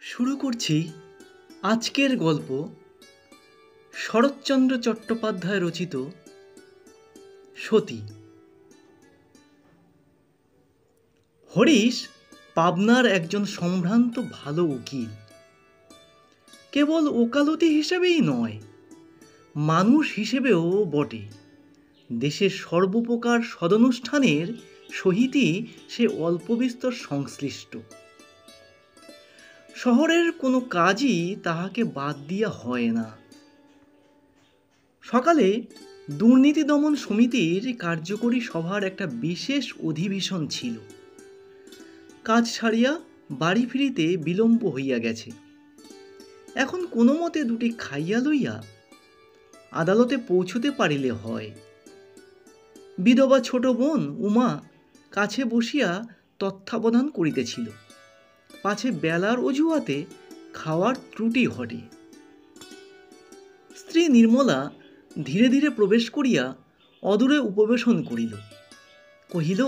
শুরু করছি আজকের গল্প শরৎচন্দ্র চট্টোপাধ্যায় রচিত সতী। হরিশ পাবনার একজন সম্ভ্রান্ত ভালো উকিল। কেবল ওকালতি হিসেবেই নয়, মানুষ হিসেবেও বটে। দেশের সর্বপ্রকার সদনুষ্ঠানের সহিতই সে অল্পবিস্তর সংশ্লিষ্ট। শহরের কোনো কাজই তাহাকে বাদ দিয়া হয় না। সকালে দুর্নীতি দমন সমিতির কার্যকরী সভার একটা বিশেষ অধিবেশন ছিল। কাজ ছাড়িয়া বাড়ি ফিরিতে বিলম্ব হইয়া গেছে। এখন কোনো মতে দুটি খাইয়া লইয়া আদালতে পৌঁছতে পারিলে হয়। বিধবা ছোট বোন উমা কাছে বসিয়া তত্ত্বাবধান করিতেছিল, পাছে বেলার অজুহাতে খাওয়ার ত্রুটি ঘটে। স্ত্রী নির্মলা ধীরে ধীরে প্রবেশ করিয়া অদূরে উপবেশন করিল। কহিল,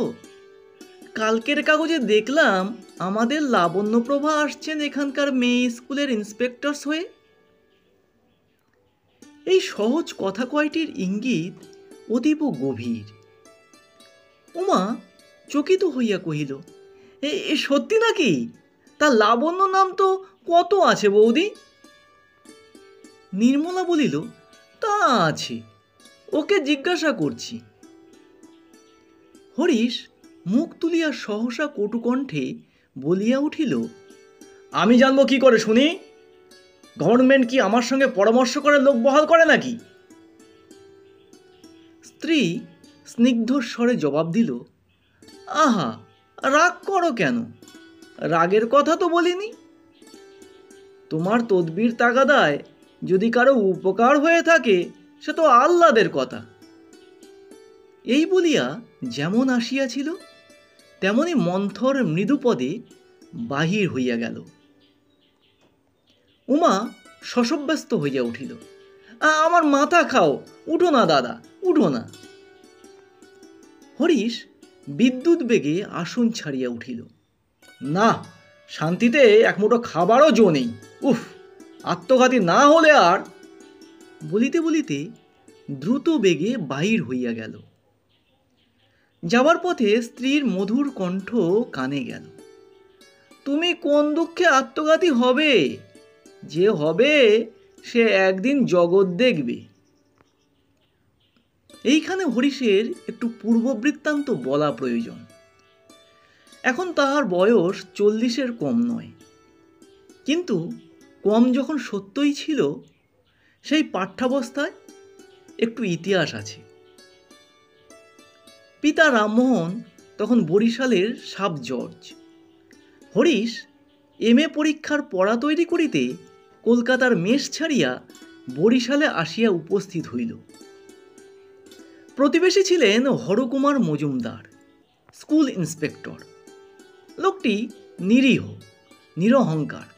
কালকের কাগজে দেখলাম আমাদের লাবণ্যপ্রভা আসছেন এখানকার মেয়ে স্কুলের ইন্সপেক্টরস হয়ে। এই সহজ কথা কয়টির ইঙ্গিত অতীব গভীর। উমা চকিত হইয়া কহিল, এ সত্যি নাকি? তা লাবণ্য নাম তো কত আছে বৌদি? নির্মলা বলিল, তা আছে, ওকে জিজ্ঞাসা করছি। হরিশ মুখ তুলিয়া সহসা কটুকণ্ঠে বলিয়া উঠিল, আমি জানবো কি করে শুনি? গভর্নমেন্ট কি আমার সঙ্গে পরামর্শ করে লোক বহাল করে নাকি? স্ত্রী স্নিগ্ধ স্বরে জবাব দিল, আহা, রাগ করো কেন? রাগের কথা তো বলিনি। তোমার তদবির তাগাদায় যদি কারো উপকার হয়ে থাকে সে তো আহ্লাদের কথা। এই বলিয়া যেমন আসিয়াছিল তেমনি মন্থর মৃদুপদে বাহির হইয়া গেল। উমা শশব্যস্ত হইয়া উঠিল, আমার মাথা খাও, উঠো না দাদা, উঠো না। হরিশ বিদ্যুৎ বেগে আসন ছাড়িয়া উঠিল। না, শান্তিতে এক মুঠো খাবারও জো নেই। উফ, আত্মঘাতী না হলে আর। বলিতে বলিতে দ্রুত বেগে বাহির হইয়া গেল। যাবার পথে স্ত্রীর মধুর কণ্ঠ কানে গেল, তুমি কোন দুঃখে আত্মঘাতী হবে? যে হবে সে একদিন জগৎ দেখবে। এইখানে হরিশের একটু পূর্ববৃত্তান্ত বলা প্রয়োজন। এখন তাহার বয়স 40-এর কম নয়, কিন্তু কম যখন সত্যই ছিল, সেই পাঠ্যাবস্থায় একটু ইতিহাস আছে। পিতা রামমোহন তখন বরিশালের সাব জজ। হরিশ MA পরীক্ষার পড়া তৈরি করিতে কলকাতার মেস ছাড়িয়া বরিশালে আসিয়া উপস্থিত হইল। প্রতিবেশী ছিলেন হরকুমার মজুমদার, স্কুল ইন্সপেক্টর। লোকটি নিরীহ, নিরহংকার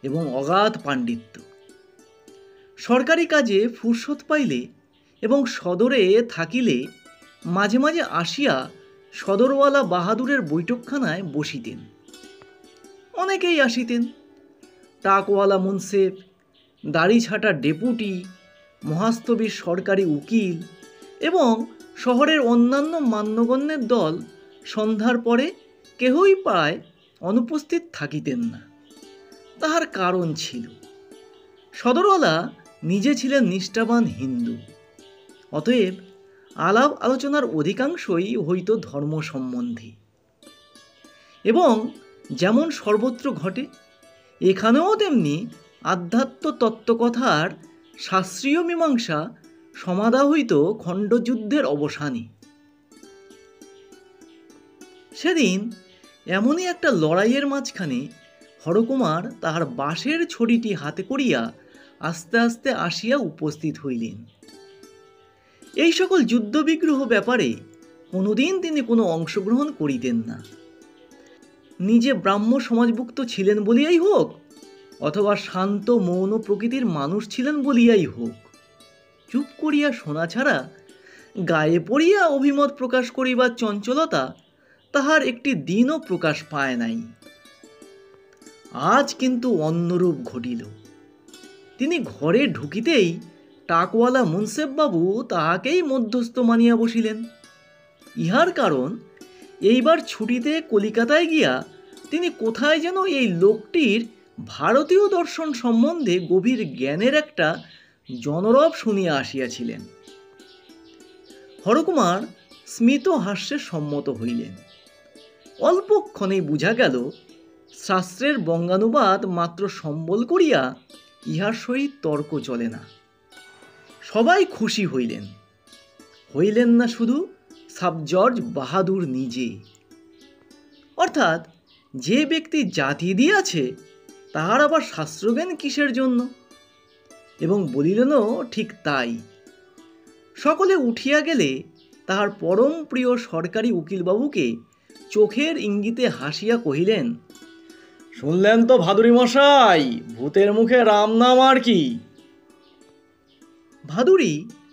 এবং অগাধ পাণ্ডিত্য। সরকারি কাজে ফুরসত পাইলে এবং সদরে থাকিলে মাঝে মাঝে আসিয়া সদরওয়ালা বাহাদুরের বৈঠকখানায় বসিতেন। অনেকেই আসিতেন, টাকওয়ালা মুন্সেফ, দাড়ি ছাটা ডেপুটি, মহাস্তবীর সরকারি উকিল এবং শহরের অন্যান্য মান্যগণ্যের দল সন্ধ্যার পরে কেহই প্রায় অনুপস্থিত থাকিতেন না। তাহার কারণ ছিল, সদরওয়ালা নিজে ছিলেন নিষ্ঠাবান হিন্দু। অতএব আলাপ আলোচনার অধিকাংশই হইত ধর্ম সম্বন্ধী। এবং যেমন সর্বত্র ঘটে, এখানেও তেমনি আধ্যাত্ম তত্ত্বকথার শাস্ত্রীয় মীমাংসা সমাধা হইত খণ্ডযুদ্ধের অবসানে। সেদিন এমনই একটা লড়াইয়ের মাঝখানে হরকুমার তাহার বাঁশের ছড়িটি হাতে করিয়া আস্তে আস্তে আসিয়া উপস্থিত হইলেন। এই সকল যুদ্ধবিগ্রহ ব্যাপারে কোনোদিন তিনি কোনো অংশগ্রহণ করিতেন না। নিজে ব্রাহ্ম সমাজভুক্ত ছিলেন বলিয়াই হোক, অথবা শান্ত মৌন প্রকৃতির মানুষ ছিলেন বলিয়াই হোক, চুপ করিয়া শোনা ছাড়া গায়ে পড়িয়া অভিমত প্রকাশ করিবার চঞ্চলতা তাহার একটি দিনও প্রকাশ পায় নাই। আজ কিন্তু অন্যরূপ ঘটিল। তিনি ঘরে ঢুকিতেই টাকওয়ালা মুন্সেফবাবু তাহাকেই মধ্যস্থ মানিয়া বসিলেন। ইহার কারণ, এইবার ছুটিতে কলিকাতায় গিয়া তিনি কোথায় যেন এই লোকটির ভারতীয় দর্শন সম্বন্ধে গভীর জ্ঞানের একটা জনরব শুনিয়া আসিয়াছিলেন। হরকুমার স্মিত হাস্যে সম্মত হইলেন। অল্পক্ষণেই বুঝা গেল, শাস্ত্রের বঙ্গানুবাদ মাত্র সম্বল করিয়া ইহার সহিত তর্ক চলে না। সবাই খুশি হইলেন। হইলেন না শুধু সাব জর্জ বাহাদুর নিজে। অর্থাৎ যে ব্যক্তি জাতি দিয়াছে তাহার আবার শাস্ত্রজ্ঞান কিসের জন্য? এবং বলিলেনও ঠিক তাই। সকলে উঠিয়া গেলে তাহার পরম প্রিয় সরকারি উকিলবাবুকে চোখের ইঙ্গিতে হাসিয়া কহিলেন, শুনলেন তো ভাদুরী মশাই, ভূতের মুখে রাম নাম আর কি? ভাদুরী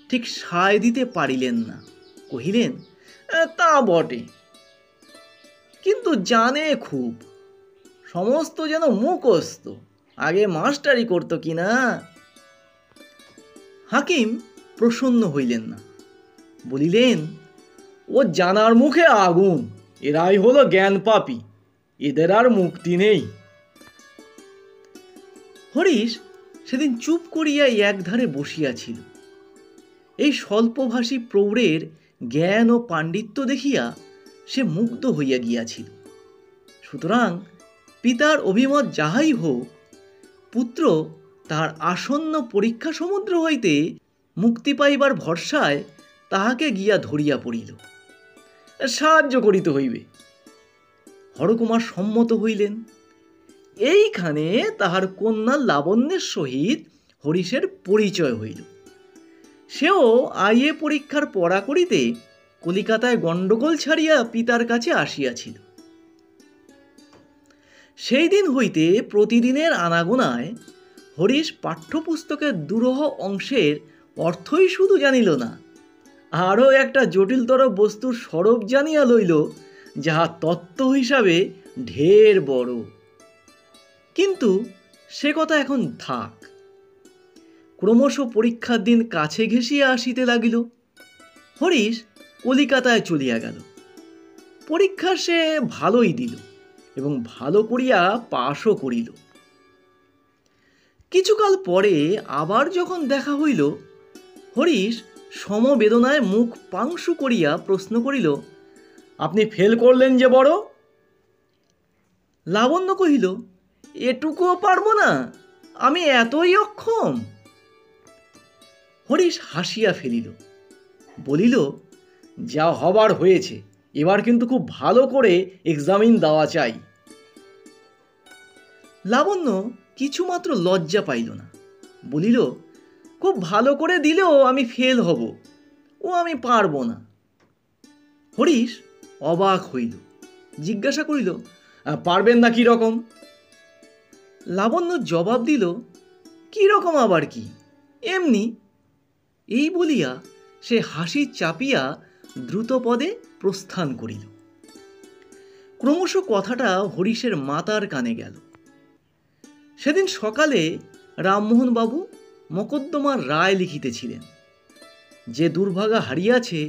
ঠিক সায় দিতে পারিলেন না। কহিলেন, তা বটে, কিন্তু জানে খুব, সমস্ত যেন মুখস্থ, আগে মাস্টারি করতো কিনা। হাকিম প্রসন্ন হইলেন না, বলিলেন, ও জানার মুখে আগুন, এরাই হলো জ্ঞান পাপী, এদের আর মুক্তি নেই। হরিশ সেদিন চুপ করিয়া একধারে বসিয়াছিল। এই স্বল্পভাষী প্রৌঢ়ের জ্ঞান ও পাণ্ডিত্য দেখিয়া সে মুগ্ধ হইয়া গিয়াছিল। সুতরাং পিতার অভিমত যাহাই হোক, পুত্র তাহার আসন্ন পরীক্ষা সমুদ্র হইতে মুক্তি পাইবার ভরসায় তাহাকে গিয়া ধরিয়া পড়িল। সাহায্য করিতে হইবে। হরকুমার সম্মত হইলেন। এইখানে তাহার কন্যা লাবণ্যের সহিত হরিশের পরিচয় হইল। সেও আইএ পরীক্ষার পড়া করিতে কলিকাতায় গণ্ডগোল ছাড়িয়া পিতার কাছে আসিয়াছিল। সেই দিন হইতে প্রতিদিনের আনাগোনায় হরিশ পাঠ্যপুস্তকের দুরূহ অংশের অর্থই শুধু জানিল না, আরও একটা জটিলতর বস্তুর স্বরূপ জানিয়া লইল, যাহা তত্ত্ব হিসাবে ঢের বড়। কিন্তু সে কথা এখন থাক। ক্রমশ পরীক্ষার দিন কাছে ঘেঁষিয়া আসিতে লাগিল। হরিশ কলিকাতায় চলিয়া গেল। পরীক্ষা সে ভালোই দিল এবং ভালো করিয়া পাশও করিল। কিছুকাল পরে আবার যখন দেখা হইল, হরিশ সমবেদনায় মুখ পাংশু করিয়া প্রশ্ন করিল, আপনি ফেল করলেন যে বড়? লাবণ্য কহিল, এটুকুও পারব না, আমি এতই অক্ষম? হরিশ হাসিয়া ফেলিল, বলিল, যা হবার হয়েছে, এবার কিন্তু খুব ভালো করে এক্সামিন দেওয়া চাই। লাবণ্য কিছুমাত্র লজ্জা পাইল না, বলিল, খুব ভালো করে দিলেও আমি ফেল হব, ও আমি পারব না। হরিশ অবাক হইল, জিজ্ঞাসা করিল, পারবেন না কি রকম? লাবণ্য জবাব দিল, কি রকম আবার কি, এমনি। এই বলিয়া সে হাসি চাপিয়া দ্রুত পদে প্রস্থান করিল। ক্রমশ কথাটা হরিশের মাতার কানে গেল। সেদিন সকালে রামমোহন বাবু মকদ্দমার রায় লিখিতেছিলেন। যে দুর্ভাগা হারিয়াছে,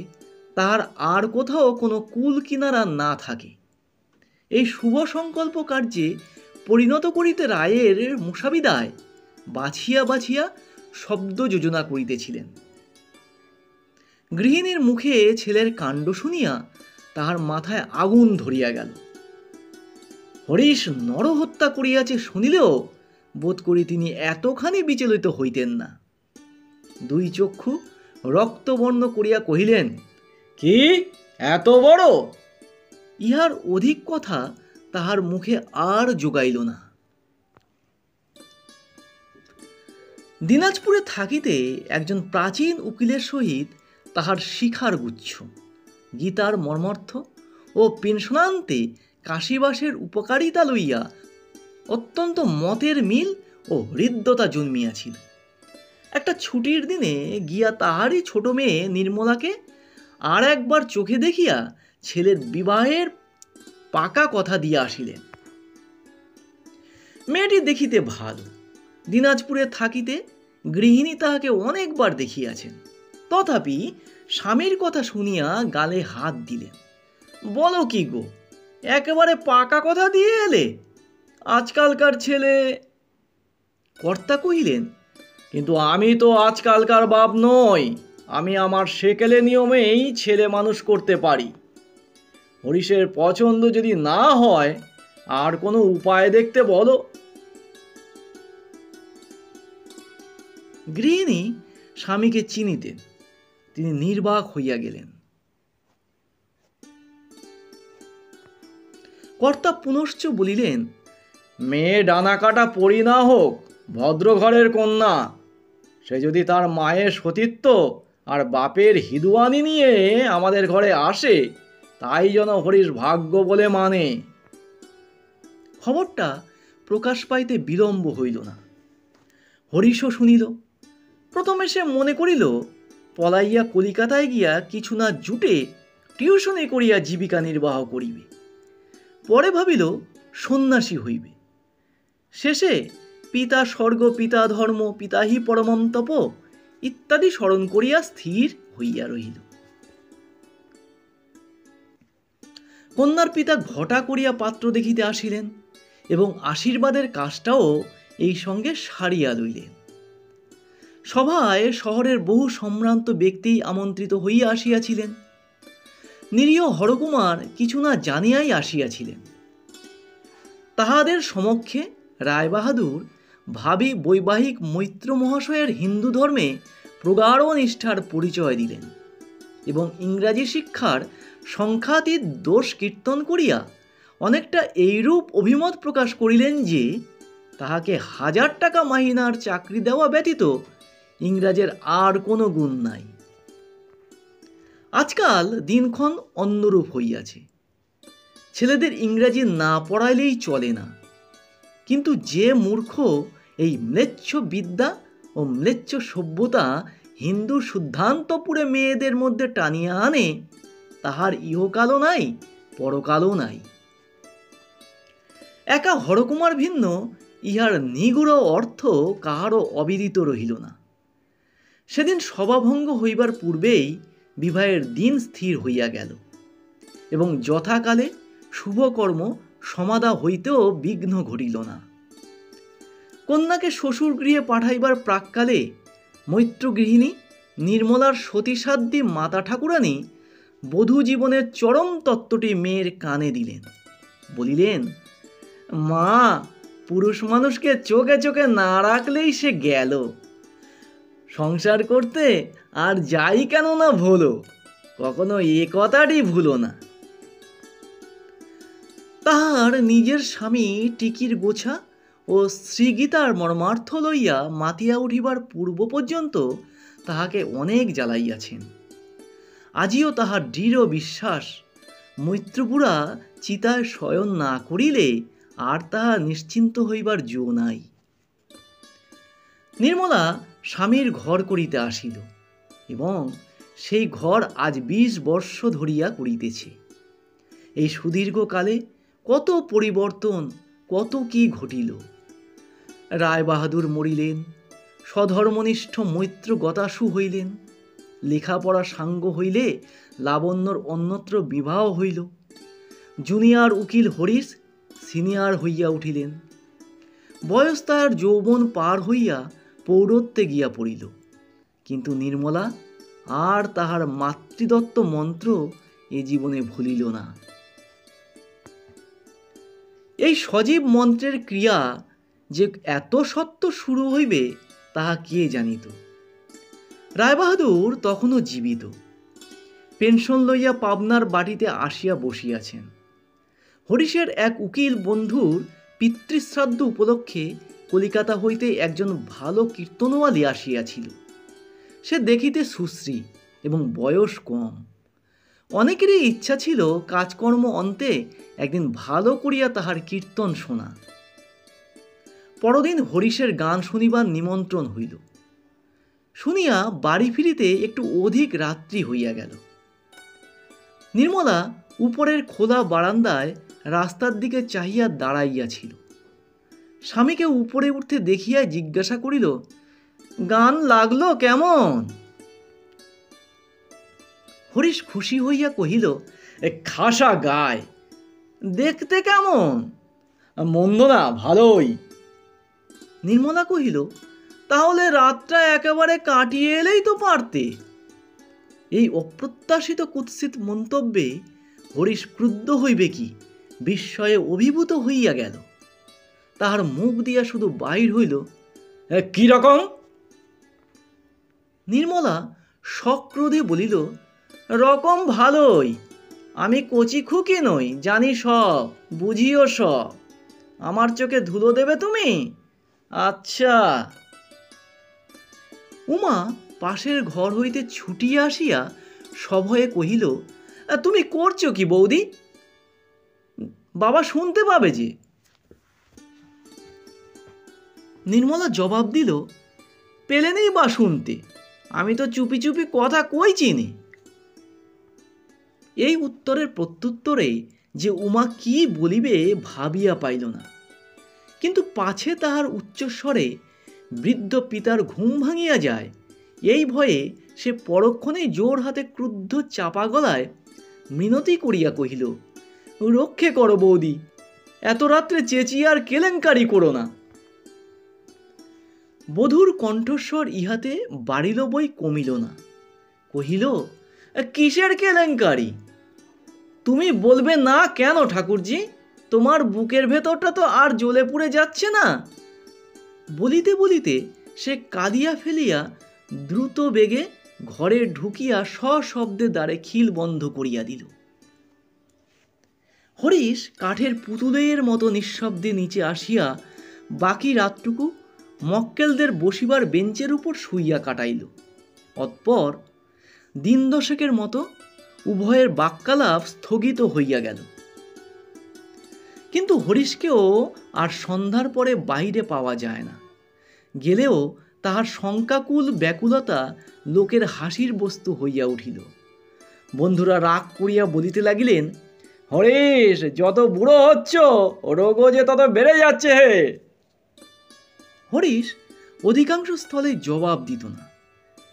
তার আর কোথাও কোনো কুল কিনারা না থাকে, এই শুভ সংকল্প কার্যে পরিণত করিতে রায়ের মুসাবিদায় বাছিয়া বাছিয়া শব্দ যোজনা করিতেছিলেন। গৃহিণীর মুখে ছেলের কাণ্ড শুনিয়া তাহার মাথায় আগুন ধরিয়া গেল। হরিশ নরহত্যা করিয়াছে শুনিলেও বোধ করি তিনি এতখানি বিচলিত হইতেন না। দুই চক্ষু রক্তবর্ণ করিয়া কহিলেন, কি এত বড়? ইহার অধিক কথা তাহার মুখে আর যোগাইল না। দিনাজপুরে থাকিতে একজন প্রাচীন উকিলের সহিত তাহার শিখার গুচ্ছ, গীতার মর্মার্থ ও পেনশনান্তে কাশীবাসের উপকারিতা লইয়া অত্যন্ত মতের মিল ও হৃদ্যতা জন্মিয়াছিল। একটা ছুটির দিনে গিয়া তাহারই ছোট মেয়ে নির্মলাকে আর একবার চোখে দেখিয়া ছেলের বিবাহের পাকা কথা দিয়া আসিলেন। মেয়েটি দেখিতে ভালো, দিনাজপুরে থাকিতে গৃহিণী তাহাকে অনেকবার দেখিয়াছেন। তথাপি স্বামীর কথা শুনিয়া গালে হাত দিলেন। বলো কি গো, একেবারে পাকা কথা দিয়ে এলে? আজকালকার ছেলে। কর্তা কহিলেন, কিন্তু আমি তো আজকালকার বাপ নই। আমি আমার সেকেলে নিয়মেই ছেলে মানুষ করতে পারি। হরিশের পছন্দ যদি না হয়, আর কোনো উপায় দেখতে বলো। গৃহিণী স্বামীকে চিনিতেন। তিনি নির্বাক হইয়া গেলেন। কর্তা পুনশ্চ বলিলেন, মেয়ে ডানা কাটা পড়ি না হোক, ভদ্র ঘরের কন্যা। সে যদি তার মায়ের সতীত্ব আর বাপের হিদুয়ানি নিয়ে আমাদের ঘরে আসে, তাই যেন হরিশ ভাগ্য বলে মানে। খবরটা প্রকাশ পাইতে বিলম্ব হইল না। হরিশও শুনিল। প্রথমে সে মনে করিল পলাইয়া কলিকাতায় গিয়া কিছু না জুটে টিউশনি করিয়া জীবিকা নির্বাহ করিবে। পরে ভাবিল সন্ন্যাসী হইবে। শেষে পিতা স্বর্গ, পিতা ধর্ম, পিতাহি পরমম তপ ইত্যাদি স্মরণ করিয়া স্থির হইয়া রহিল। কন্যার পিতা ঘটা করিয়া পাত্র দেখিতে আসিলেন এবং আশীর্বাদের কাজটাও এই সঙ্গে সারিয়া লইলেন। সভায় শহরের বহু সম্ভ্রান্ত ব্যক্তি আমন্ত্রিত হইয়া আসিয়াছিলেন। নিরীহ হরকুমার কিছু না জানিয়াই আসিয়াছিলেন। তাহাদের সমক্ষে রায়বাহাদুর ভাবী বৈবাহিক মৈত্র মহাশয়ের হিন্দু ধর্মে প্রগাঢ় নিষ্ঠার পরিচয় দিলেন এবং ইংরাজি শিক্ষার সংখ্যাতীত দোষ কীর্তন করিয়া অনেকটা এইরূপ অভিমত প্রকাশ করিলেন যে তাহাকে 1000 টাকা মাহিনার চাকরি দেওয়া ব্যতীত ইংরাজের আর কোনো গুণ নাই। আজকাল দিনক্ষণ অন্যরূপ হইয়াছে। ছেলেদের ইংরাজি না পড়াইলেই চলে না। কিন্তু যে মূর্খ এই ম্লেচ্ছ বিদ্যা ও ম্লেচ্ছ সভ্যতা হিন্দু শুদ্ধান্তপুরে মেয়েদের মধ্যে টানিয়া আনে, তাহার ইহকালও নাই, পরকালও নাই। একা হরকুমার ভিন্ন ইহার নিগূঢ় অর্থ কাহারও অবিদিত রহিল না। সেদিন সভাভঙ্গ হইবার পূর্বেই বিবাহের দিন স্থির হইয়া গেল এবং যথাকালে শুভকর্ম সমাধা হইতেও বিঘ্ন ঘটিল না। কন্যাকে শ্বশুর গৃহে পাঠাইবার প্রাক্কালে মৈত্র গৃহিণী নির্মলার সতীসাধ্যী মাতা ঠাকুরানী বধূ জীবনের চরম তত্ত্বটি মেয়ের কানে দিলেন। বলিলেন, মা, পুরুষ মানুষকে চোখে চোখে না রাখলেই সে গেল। সংসার করতে আর যাই কেন না ভোলো, কখনো এ কথাটি ভুলো না। তাহার নিজের স্বামী টিকির গোছা ও শ্রীগীতার মর্মার্থ লইয়া মাতিয়া উঠিবার পূর্ব পর্যন্ত তাহাকে অনেক জ্বালাইয়াছেন। আজিও তাহার দৃঢ় বিশ্বাস, মৈত্রপুরা চিতায় শয়ন না করিলে আর তাহা নিশ্চিন্ত হইবার জো নাই। নির্মলা স্বামীর ঘর করিতে আসিল এবং সেই ঘর আজ 20 বর্ষ ধরিয়া করিতেছে। এই সুদীর্ঘকালে কত পরিবর্তন, কত কি ঘটিল। রায়বাহাদুর মরিলেন, স্বধর্মনিষ্ঠ মৈত্র গতাসু হইলেন, লেখাপড়া সাঙ্গ হইলে লাবণ্যর অন্যত্র বিবাহ হইল। জুনিয়র উকিল হরিশ সিনিয়র হইয়া উঠিলেন। বয়স তাহার যৌবন পার হইয়া পৌরত্বে গিয়া পড়িল। কিন্তু নির্মলা আর তাহার মাতৃদত্ত মন্ত্র এ জীবনে ভুলিল না। এই সজীব মন্ত্রের ক্রিয়া যে এত সত্য শুরু হইবে তাহা কে জানিত। রায়বাহাদুর তখনও জীবিত, পেনশন লইয়া পাবনার বাটিতে আসিয়া বসিয়াছেন। হরিশের এক উকিল বন্ধুর পিতৃশ্রাদ্ধ উপলক্ষে কলিকাতা হইতে একজন ভালো কীর্তনওয়ালী আসিয়াছিল। সে দেখিতে সুশ্রী এবং বয়স কম। অনেকেরই ইচ্ছা ছিল কাজকর্ম অন্তে একদিন ভালো করিয়া তাহার কীর্তন শোনা। পরদিন হরিশের গান শুনিবার নিমন্ত্রণ হইল। শুনিয়া বাড়ি ফিরিতে একটু অধিক রাত্রি হইয়া গেল। নির্মলা উপরের খোলা বারান্দায় রাস্তার দিকে চাহিয়া দাঁড়াইয়াছিল। স্বামীকে উপরে উঠতে দেখিয়া জিজ্ঞাসা করিল, গান লাগলো কেমন? হরিশ খুশি হইয়া কহিল, খাসা গায়। দেখতে কেমন? মন্দ না, ভালোই। নির্মলা কহিল, তাহলে রাতটা একেবারে কাটিয়ে এলেই তো পারতে। এই অপ্রত্যাশিত কুৎসিত মন্তব্যে হরিশ ক্রুদ্ধ হইবে কি বিস্ময়ে অভিভূত হইয়া গেল। তাহার মুখ দিয়া শুধু বাহির হইল, কি রকম? নির্মলা সক্রোধে বলিল, রকম ভালোই। আমি কচি খুকি নই, জানি সব, বুঝিও সব। আমার চোখে ধুলো দেবে তুমি? আচ্ছা। উমা পাশের ঘর হইতে ছুটিয়া আসিয়া সভয়ে কহিল, তুমি করছো কি বৌদি? বাবা শুনতে পাবে যে। নির্মলা জবাব দিল, পেলেনই বা শুনতে, আমি তো চুপি চুপি কথা কইছি নে। এই উত্তরের প্রত্যুত্তরে যে উমা কি বলিবে ভাবিয়া পাইল না, কিন্তু পাছে তাহার উচ্চস্বরে বৃদ্ধ পিতার ঘুম ভাঙিয়া যায় এই ভয়ে সে পরক্ষণেই জোর হাতে ক্রুদ্ধ চাপা গলায় মিনতি করিয়া কহিল, রক্ষে করো বৌদি, এত রাত্রে চেঁচিয়ে আর কেলেঙ্কারি করো না। বধূর কণ্ঠস্বর ইহাতে বাড়িল বই কমিল না। কহিল, কিসের কেলেঙ্কারি? তুমি বলবে না কেন ঠাকুরজি? তোমার বুকের ভেতরটা তো আর জ্বলে পুড়ে যাচ্ছে না? বলিতে বলিতে সে কাঁদিয়া ফেলিয়া দ্রুত বেগে ঘরে ঢুকিয়া সশব্দে দ্বারে খিল বন্ধ করিয়া দিল। হরিশ কাঠের পুতুলের মতো নিঃশব্দে নিচে আসিয়া বাকি রাতটুকু মক্কেলদের বসিবার বেঞ্চের উপর শুইয়া কাটাইল। অতঃপর দিন দশেকের মতো উভয়ের বাক্যালাপ স্থগিত হইয়া গেল। কিন্তু হরিশকেও আর সন্ধ্যার পরে বাইরে পাওয়া যায় না। গেলেও তাহার শঙ্কাকুল ব্যাকুলতা লোকের হাসির বস্তু হইয়া উঠিল। বন্ধুরা রাগ করিয়া বলিতে লাগিলেন, হরিশ, যত বুড়ো হচ্ছ রোগও যে তত বেড়ে যাচ্ছে হে। হরিশ অধিকাংশ স্থলে জবাব দিত না,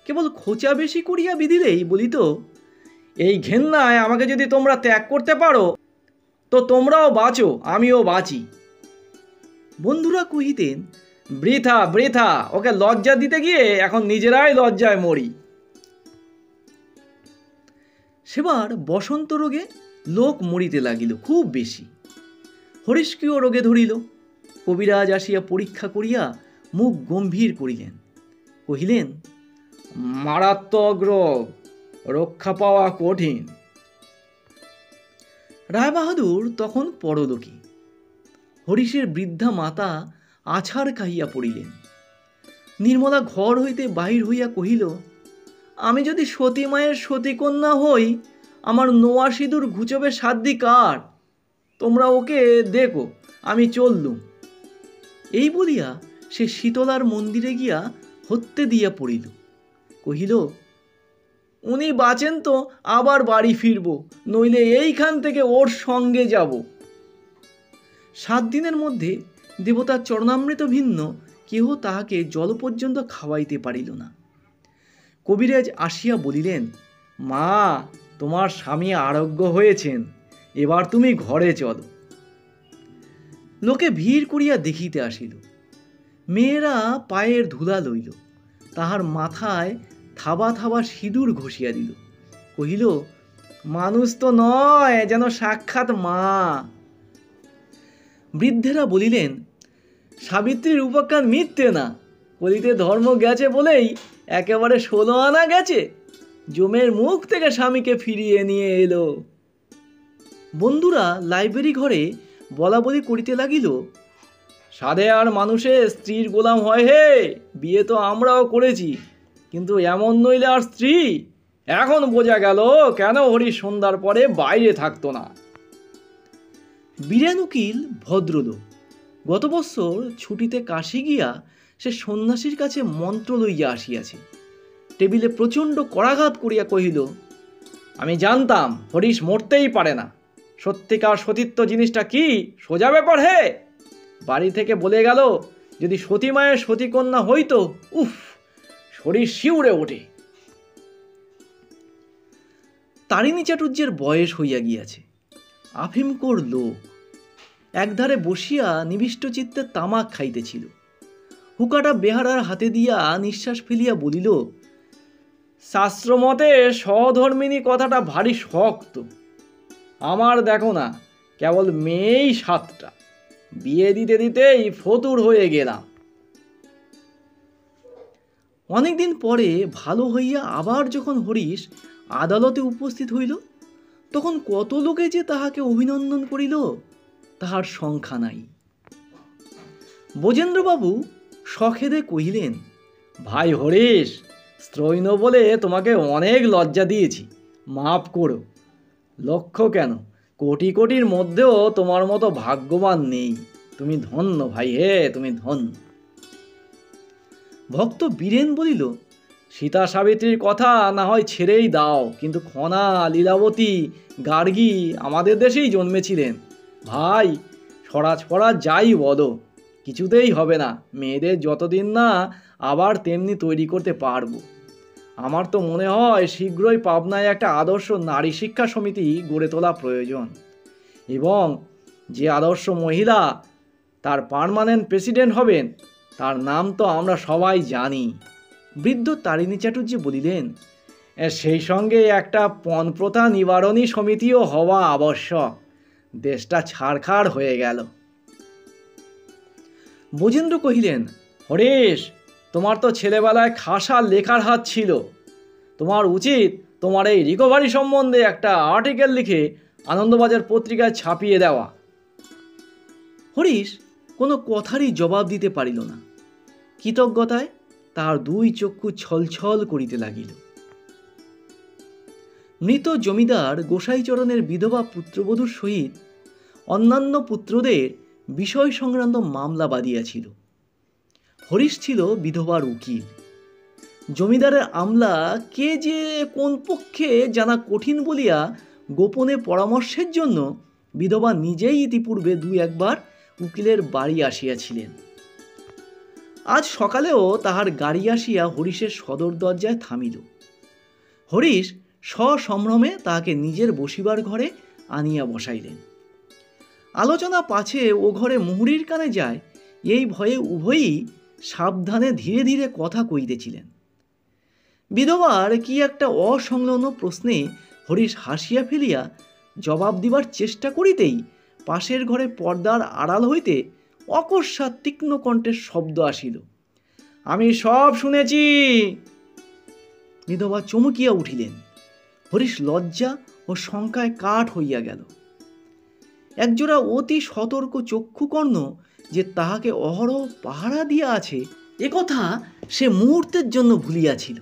কেবল খোঁচা বেশি করিয়া বিধিলেই বলিত, এই ঘেন্নায় আমাকে যদি তোমরা ত্যাগ করতে পারো তো তোমরাও বাঁচো, আমিও বাঁচি। বন্ধুরা কহিতেন, বৃথা বৃথা, ওকে লজ্জা দিতে গিয়ে এখন নিজেরাই লজ্জায় মরি। সেবার বসন্ত রোগে লোক মরিতে লাগিল খুব বেশি। হরিশকেও রোগে ধরিল। কবিরাজ আসিয়া পরীক্ষা করিয়া মুখ গম্ভীর করিলেন। কহিলেন, মারাত্মক রোগ, রক্ষা পাওয়া কঠিন। রায়বাহাদুর তখন পরলোকী। হরিশের বৃদ্ধা মাতা আছাড় খাইয়া পড়িলেন। নির্মলা ঘর হইতে বাহির হইয়া কহিল, আমি যদি সতী মায়ের সতীকন্যা হই, আমার নোয়া সিঁদুর ঘুচবে সাধ্য কার? তোমরা ওকে দেখো, আমি চললুম। এই বলিয়া সে শীতলার মন্দিরে গিয়া হত্যে দিয়া পড়িল। কহিল, উনি বাঁচেন তো আবার বাড়ি ফিরব, নইলে এইখান থেকে ওর সঙ্গে যাব। 7 দিনের মধ্যে দেবতার চরণামৃত ভিন্ন কেহ তাহাকে জল পর্যন্ত খাওয়াইতে পারিল না। কবিরাজ আসিয়া বলিলেন, মা, তোমার স্বামী আরোগ্য হয়েছেন, এবার তুমি ঘরে চলো। লোকে ভিড় করিয়া দেখিতে আসিল। মেয়েরা পায়ের ধুলা লইল, তাহার মাথায় থাবা থাবা সিঁদুর ঘষিয়া দিল। কহিল, মানুষ তো নয়, যেন সাক্ষাৎ মা। বৃদ্ধেরা বলিলেন, সাবিত্রীর উপাখ্যান মিথ্যে না, কলিতে ধর্ম গেছে বলেই একেবারে 16 আনা গেছে। জমের মুখ থেকে স্বামীকে ফিরিয়ে নিয়ে এলো। বন্ধুরা লাইব্রেরি ঘরে বলা বলি করিতে লাগিল, সাধে আর মানুষে স্ত্রীর গোলাম হয় হে, বিয়ে তো আমরাও করেছি, কিন্তু এমন নইলে আর স্ত্রী। এখন বোঝা গেল কেন হরি সন্ধ্যার পরে বাইরে থাকতো না। বীরেন উকিল ভদ্রলোক। গত বৎসর ছুটিতে কাশী গিয়া সে সন্ন্যাসীর কাছে মন্ত্র লইয়া আসিয়াছে। টেবিলে প্রচণ্ড করাঘাত করিয়া কহিল, আমি জানতাম হরিশ মরতেই পারে না। সত্যিকার সতীত্ব জিনিসটা কি সোজা ব্যাপার হে। বাড়ি থেকে বলে গেল, যদি সতী মায়ের সতীকন্যা হইতো, উফ, শরীর শিউরে ওঠে। তারিণী চাটুর্যের বয়স হইয়া গিয়াছে, আফিমকোর লোক। একধারে বসিয়া নিবিষ্ট চিত্তে তামাক খাইতেছিল। হুকাটা বেহারার হাতে দিয়া নিঃশ্বাস ফেলিয়া বলিল, শাস্ত্রমতে সহধর্মিনী কথাটা ভারী শক্ত। আমার দেখো না, কেবল মেয়েই 7টা, বিয়ে দিতে দিতেই ফতুর হয়ে গেলাম। অনেকদিন পরে ভালো হইয়া আবার যখন হরিশ আদালতে উপস্থিত হইল, তখন কত লোকে যে তাহাকে অভিনন্দন করিল, তাহার সংখ্যা নাই। বোজেন্দ্রবাবু সখেদে কহিলেন, ভাই হরিশ, স্ত্রৈণ বলে তোমাকে অনেক লজ্জা দিয়েছি, মাপ করো। লক্ষ্য কেন, কোটি কোটির মধ্যেও তোমার মতো ভাগ্যবান নেই। তুমি ধন্য ভাই, হে তুমি ধন্য। ভক্ত বীরেন বলিল, সীতা সাবিত্রীর কথা না হয় ছেড়েই দাও, কিন্তু খনা, লীলাবতী, গার্গী আমাদের দেশেই জন্মেছিলেন। ভাই, স্বরাজ ফরাজ যাই বলো, কিছুতেই হবে না। মেয়েদের যতদিন না আবার তেমনি তৈরি করতে পারবো। আমার তো মনে হয় শীঘ্রই পাবনায় একটা আদর্শ নারী শিক্ষা সমিতি গড়ে তোলা প্রয়োজন, এবং যে আদর্শ মহিলা তার পার্মানেন্ট প্রেসিডেন্ট হবেন, তার নাম তো আমরা সবাই জানি। বৃদ্ধ তারিণী চ্যাটার্জি বলিলেন, সেই সঙ্গে একটা পণপ্রথা নিবারণী সমিতিও হওয়া আবশ্যক। দেশটা ছাড়খাড় হয়ে গেল। বোজেন্দ্র কহিলেন, হরিশ, তোমার তো ছেলেবেলায় খাসা লেখার হাত ছিল। তোমার উচিত তোমার এই রিকভারি সম্বন্ধে একটা আর্টিকেল লিখে আনন্দবাজার পত্রিকায় ছাপিয়ে দেওয়া। হরিশ কোনো কথারই জবাব দিতে পারিল না। কৃতজ্ঞতায় তার 2 চক্ষু ছলছল করিতে লাগিল। মৃত জমিদার গোসাইচরণের বিধবা পুত্রবধূর সহিত অন্যান্য পুত্রদের বিষয় সংক্রান্ত মামলা বাঁধিয়াছিল। হরিশ ছিল বিধবার উকিল। জমিদারের আমলা কে যে কোন পক্ষে জানা কঠিন বলিয়া গোপনে পরামর্শের জন্য বিধবা নিজেই ইতিপূর্বে 2-1 বার উকিলের বাড়ি আসিয়াছিলেন। আজ সকালেও তাহার গাড়ি আসিয়া হরিশের সদর দরজায় থামিল। হরিশ সসম্ভ্রমে তাহাকে নিজের বসিবার ঘরে আনিয়া বসাইলেন। আলোচনা পাছে ও ঘরে মুহুরীর কানে যায়, এই ভয়ে উভয়ই সাবধানে ধীরে ধীরে কথা কইতেছিলেন। বিধবার কি একটা অসংলগ্ন প্রশ্নে হরিশ হাসিয়া ফেলিয়া জবাব দিবার চেষ্টা করিতেই পাশের ঘরে পর্দার আড়াল হইতে অকস্মাৎ তীক্ষ্ণ কণ্ঠের শব্দ আসিল, আমি সব শুনেছি। বিধবা চমকিয়া উঠিলেন। হরিশ লজ্জা ও শঙ্কায় কাঠ হইয়া গেল। একজোড়া অতি সতর্ক চক্ষুকর্ণ যে তাহাকে অহরহ পাহারা দিয়া আছে, একথা সে মুহূর্তের জন্য ভুলিয়াছিল।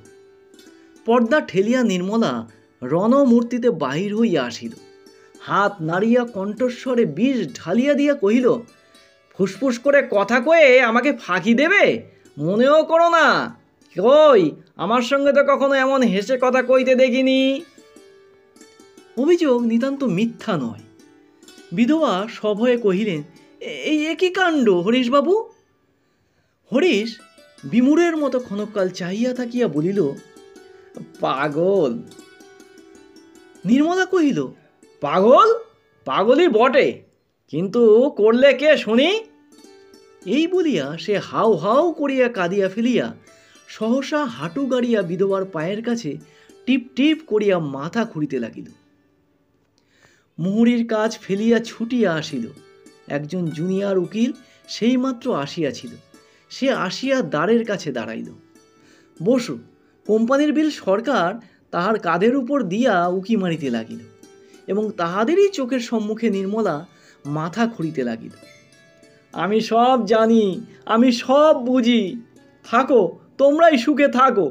পর্দা ঠেলিয়া নির্মলা রণমূর্তিতে বাহির হইয়া আসিল। হাত নাড়িয়া কণ্ঠস্বরে বিষ ঢালিয়া দিয়া কহিল, ফুসফুস করে কথা কয়ে আমাকে ফাঁকি দেবে? মনেও করো না। কই, আমার সঙ্গে তো কখনো এমন হেসে কথা কইতে দেখিনি। অভিযোগ নিতান্ত মিথ্যা নয়। বিধবা সভয়ে কহিলেন, এই একই কাণ্ড হরিশবাবু। হরিশ বিমূঢ়ের মতো ক্ষণকাল চাহিয়া থাকিয়া বলিল, পাগল। নির্মলা কহিল, পাগল? পাগলই বটে, কিন্তু করলে কে শুনি? এই বলিয়া সে হাউ হাউ করিয়া কাঁদিয়া ফেলিয়া সহসা হাঁটু গাড়িয়া বিধবার পায়ের কাছে টিপ টিপ করিয়া মাথা খুঁড়িতে লাগিল। মুহুরীর কাজ ফেলিয়া ছুটিয়া আসিল। একজন জুনিয়র উকিল সেইমাত্র আসিয়াছিল। সে আসিয়া দ্বারের কাছে দাঁড়াইল। বসু, কোম্পানির বিল সরকার তাহার কাঁধের উপর দিয়া উকি মারিতে লাগিল, এবং তাহাদেরই চোখের সম্মুখে নির্মলা মাথা খুঁড়িতে লাগিল। আমি সব জানি, আমি সব বুঝি, থাকো, তোমরাই সুখে থাকো,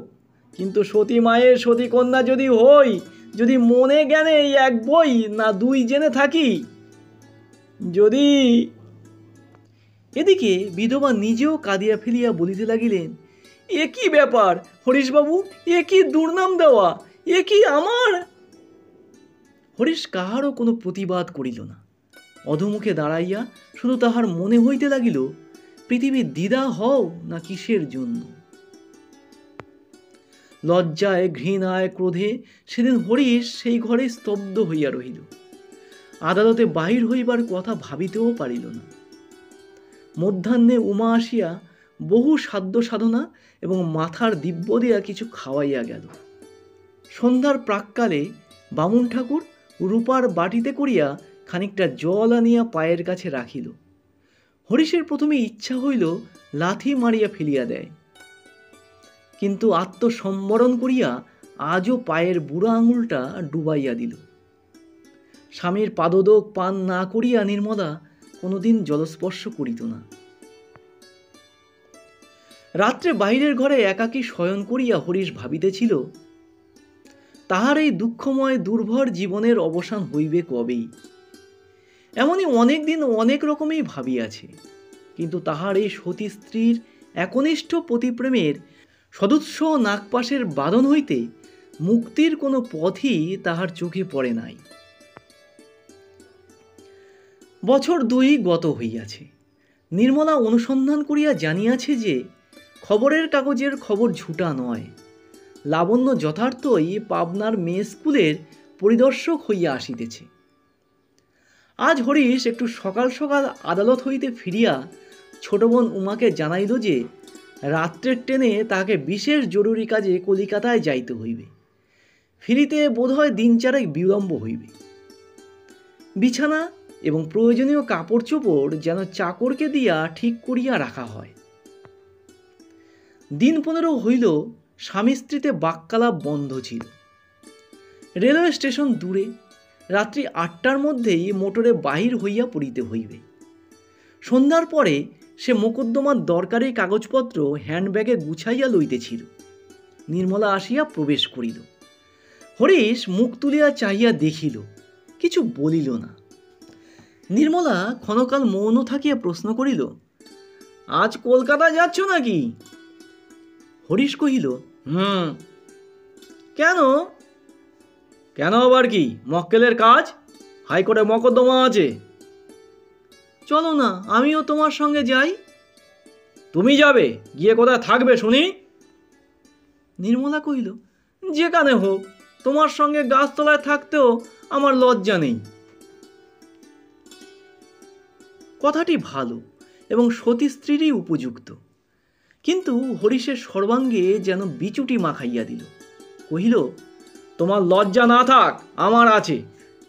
কিন্তু সতী মায়ের সতী কন্যা যদি হই, যদি মনে জ্ঞানে এই 1 বই না 2 জেনে থাকি, যদি। এদিকে বিধবা নিজেও কাঁদিয়া ফেলিয়া বলিতে লাগিলেন, এ কি ব্যাপার হরিশবাবু, এ কি দুর্নাম দেওয়া, এ কি আমার? হরিশ কাহারও কোনো প্রতিবাদ করিল না। অধমুখে দাঁড়াইয়া শুধু তাহার মনে হইতে লাগিল, পৃথিবীর দ্বিধা হও না কিসের জন্য। লজ্জায়, ঘৃণায়, ক্রোধে সেদিন হরিশ সেই ঘরে স্তব্ধ হইয়া রহিল। আদালতে বাহির হইবার কথা ভাবিতেও পারিল না। মধ্যাহ্নে উমা আসিয়া বহু সাধ্য সাধনা এবং মাথার দিব্য দিয়া কিছু খাওয়াইয়া গেল। সন্ধ্যার প্রাক্কালে বামুন ঠাকুর রূপার বাটিতে করিয়া খানিকটা জল আনিয়া পায়ের কাছে রাখিল। হরিশের প্রথমে ইচ্ছা হইল লাথি মারিয়া ফেলিয়া দেয়, কিন্তু আত্মসম্বরণ করিয়া আজও পায়ের বুড়া আঙুলটা ডুবাইয়া দিল। স্বামীর পাদোদক পান না করিয়া নির্মলা কোনোদিন জলস্পর্শ করিত না। রাত্রে বাহিরের ঘরে একাকী শয়ন করিয়া হরিশ ভাবিতেছিল, তাহার এই দুঃখময় দুর্ভর জীবনের অবসান হইবে কবেই। এমনই অনেক দিন অনেক রকমেই ভাবিয়াছে, কিন্তু তাহার এই সতী স্ত্রীর একনিষ্ঠ পতিপ্রেমের সদুৎস নাগপাশের বাঁধন হইতে মুক্তির কোনো পথই তাহার চোখে পড়ে নাই। বছর 2 গত হইয়াছে। নির্মলা অনুসন্ধান করিয়া জানিয়াছে যে খবরের কাগজের খবর ঝুটা নয়। লাবণ্য যথার্থই পাবনার মেয়ে স্কুলের পরিদর্শক হইয়া আসিতেছে। আজ হরিশ একটু সকাল সকাল আদালত হইতে ফিরিয়া ছোট বোন উমাকে জানাইল যে রাত্রের ট্রেনে তাহাকে বিশেষ জরুরি কাজে কলিকাতায় যাইতে হইবে। ফিরিতে বোধহয় 3-4 বিলম্ব হইবে। বিছানা এবং প্রয়োজনীয় কাপড় চোপড় যেন চাকরকে দিয়া ঠিক করিয়া রাখা হয়। দিন 15 হইল স্বামী স্ত্রীতে বাক্যালাপ বন্ধ ছিল। রেলওয়ে স্টেশন দূরে। রাত্রি 8টার মধ্যেই মোটরে বাহির হইয়া পড়িতে হইবে। সন্ধ্যার পরে সে মোকদ্দমার দরকারি কাগজপত্র হ্যান্ডব্যাগে গুছাইয়া লইতেছিল। নির্মলা আসিয়া প্রবেশ করিল। হরিশ মুখ তুলিয়া চাহিয়া দেখিল, কিছু বলিল না। নির্মলা ক্ষণকাল মৌন থাকিয়া প্রশ্ন করিল, আজ কলকাতা যাচ্ছ নাকি? হরিশ কহিল, কেন? কেন আবার কি? মক্কেলের কাজ, হাইকোর্টে মকদ্দমা আছে। চলো না, আমিও তোমার সঙ্গে যাই। তুমি যাবে? গিয়ে কোথায় থাকবে শুনি? নির্মলা কহিল, যেখানে হোক, তোমার সঙ্গে গাছতলায় থাকতেও আমার লজ্জা নেই। কথাটি ভালো এবং সতী স্ত্রীরই উপযুক্ত, কিন্তু হরিশের সর্বাঙ্গে যেন বিচুটি মাখাইয়া দিল। কহিল, তোমার লজ্জা না থাক, আমার আছে।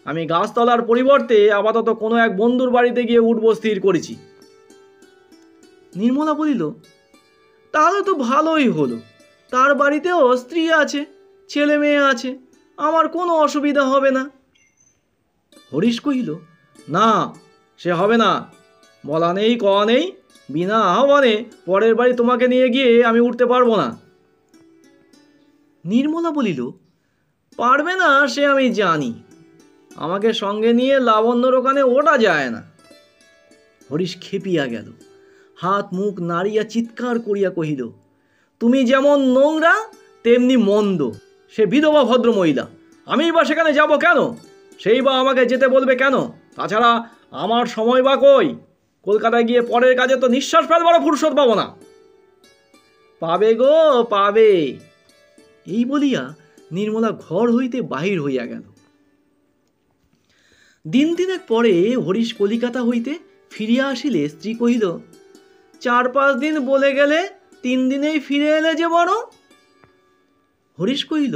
আমি গাছতলার পরিবর্তে আপাতত কোনো এক বন্ধুর বাড়িতে গিয়ে উঠব স্থির করেছি। নির্মলা বলিল, তাহলে তো ভালোই হলো। তার বাড়িতেও স্ত্রী আছে, ছেলে মেয়ে আছে, আমার কোনো অসুবিধা হবে না। হরিশ কহিল, না, সে হবে না। বলা নেই কওয়া নেই, বিনা আহ্বানে পরের বাড়ি তোমাকে নিয়ে গিয়ে আমি উঠতে পারবো না। নির্মলা বলিল, পারবে না সে আমি জানি, আমাকে সঙ্গে নিয়ে লাবণ্যর ওখানে ওঠা যায় না। হরিশ খেপিয়া গেল, হাত মুখ নাড়িয়া চিৎকার করিয়া কহিল, তুমি যেমন নোংরা তেমনি মন্দ। সে বিধবা ভদ্র মহিলা, আমি বা সেখানে যাব কেন? সেই বা আমাকে যেতে বলবে কেন? তাছাড়া আমার সময় বা কই? কলকাতায় গিয়ে পরের কাজে তো নিঃশ্বাস ফেলবারও ফুরসত পাবো না। পাবে গো, পাবে। এই বলিয়া নির্মলা ঘর হইতে বাহির হইয়া গেল। দিন 3 পরে হরিশ কলিকাতা হইতে ফিরিয়া আসিলে স্ত্রী কহিল, 4-5 দিন বলে গেলে 3 দিনেই ফিরে এলে যে বড়। হরিশ কহিল,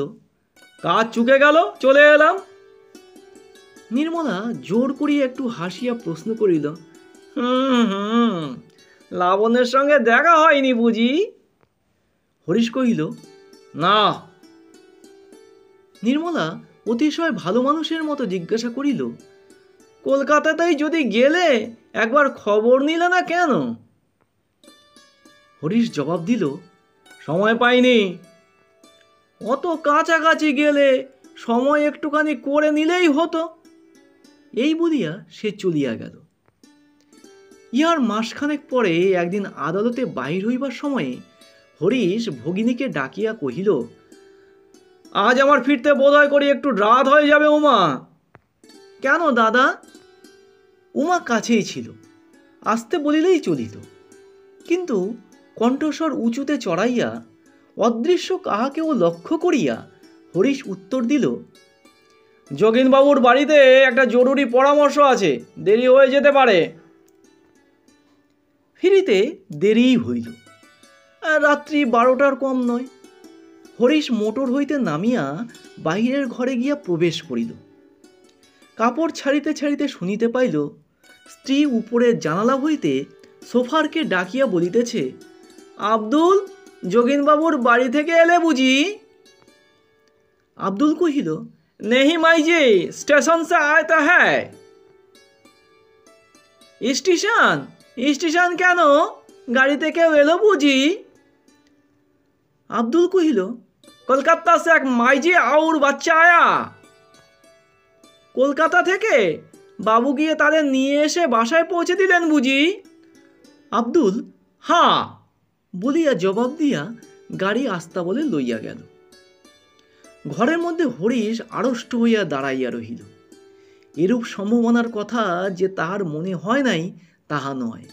কাজ চুকে গেল, চলে এলাম। নির্মলা জোর করিয়া একটু হাসিয়া প্রশ্ন করিল, লাবণ্যের সঙ্গে দেখা হয়নি বুঝি? হরিশ কহিল, না। নির্মলা অতিশয় ভালো মানুষের মতো জিজ্ঞাসা করিল, কলকাতাতেই যদি গেলে একবার খবর নিলে না কেন? হরিশ জবাব দিল, সময় পাইনি। অত কাছাকাছি গেলে সময় একটুখানি করে নিলেই হতো। এই বলিয়া সে চলিয়া গেল। ইহার মাসখানেক পরে একদিন আদালতে বাহির হইবার সময়ে হরিশ ভগিনীকে ডাকিয়া কহিল, আজ আমার ফিরতে বোধ হয় করি একটু রাত হয়ে যাবে উমা। কেন দাদা? উমা কাছেই ছিল, আসতে বলিলেই চলিত। কিন্তু কণ্ঠস্বর উঁচুতে চড়াইয়া অদৃশ্য কাহাকেও লক্ষ্য করিয়া হরিশ উত্তর দিল, যোগিনবাবুর বাড়িতে একটা জরুরি পরামর্শ আছে, দেরি হয়ে যেতে পারে। ফিরিতে দেরিই হইল। রাত্রি 12টার কম নয়। হরিশ মোটর হইতে নামিয়া বাহিরের ঘরে গিয়া প্রবেশ করিল। কাপড় ছাড়িতে ছাড়িতে শুনিতে পাইল স্ত্রী উপরের জানালা হইতে সোফারকে ডাকিয়া বলিতেছে, আব্দুল, যোগিনবাবুর বাড়ি থেকে এলে বুঝি? আব্দুল কহিল, নেহি মাইজি, স্টেশন সে আয়তা হ্যায়। স্টেশন? স্টেশন কেন? গাড়িতে কেউ এলো বুঝি? আব্দুল কহিল, কলকাতা সে এক মাইজি আউর বাচ্চা আয়া। কলকাতা থেকে? বাবু গিয়ে তাদের নিয়ে এসে বাসায় পৌঁছে দিলেন বুঝি? আব্দুল হ্যাঁ বলিয়া জবাব দিয়া গাড়ি আস্তা বলে লইয়া গেল। ঘরের মধ্যে হরিশ আড়ষ্ট হইয়া দাঁড়াইয়া রহিল। এরূপ সম্ভাবনার কথা যে তাহার মনে হয় নাই তাহা নয়,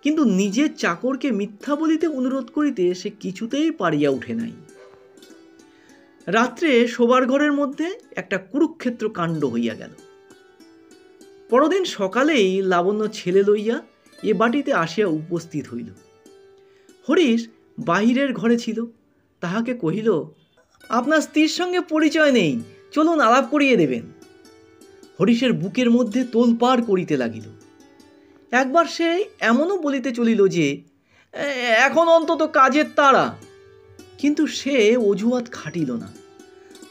কিন্তু নিজের চাকরকে মিথ্যা বলিতে অনুরোধ করিতে সে কিছুতেই পারিয়া উঠে নাই। রাত্রে শোবার ঘরের মধ্যে একটা কুরুক্ষেত্র কাণ্ড হইয়া গেল। পরদিন সকালেই লাবণ্য ছেলে লইয়া এ বাটিতে আসিয়া উপস্থিত হইল। হরিশ বাহিরের ঘরে ছিল। তাহাকে কহিল, আপনার স্ত্রীর সঙ্গে পরিচয় নেই, চলুন আলাপ করিয়ে দেবেন। হরিশের বুকের মধ্যে তোলপাড় করিতে লাগিল। একবার সে এমনও বলিতে চলিল যে এখন অন্তত কাজের তাড়া, কিন্তু সে অজুহাত খাটিল না।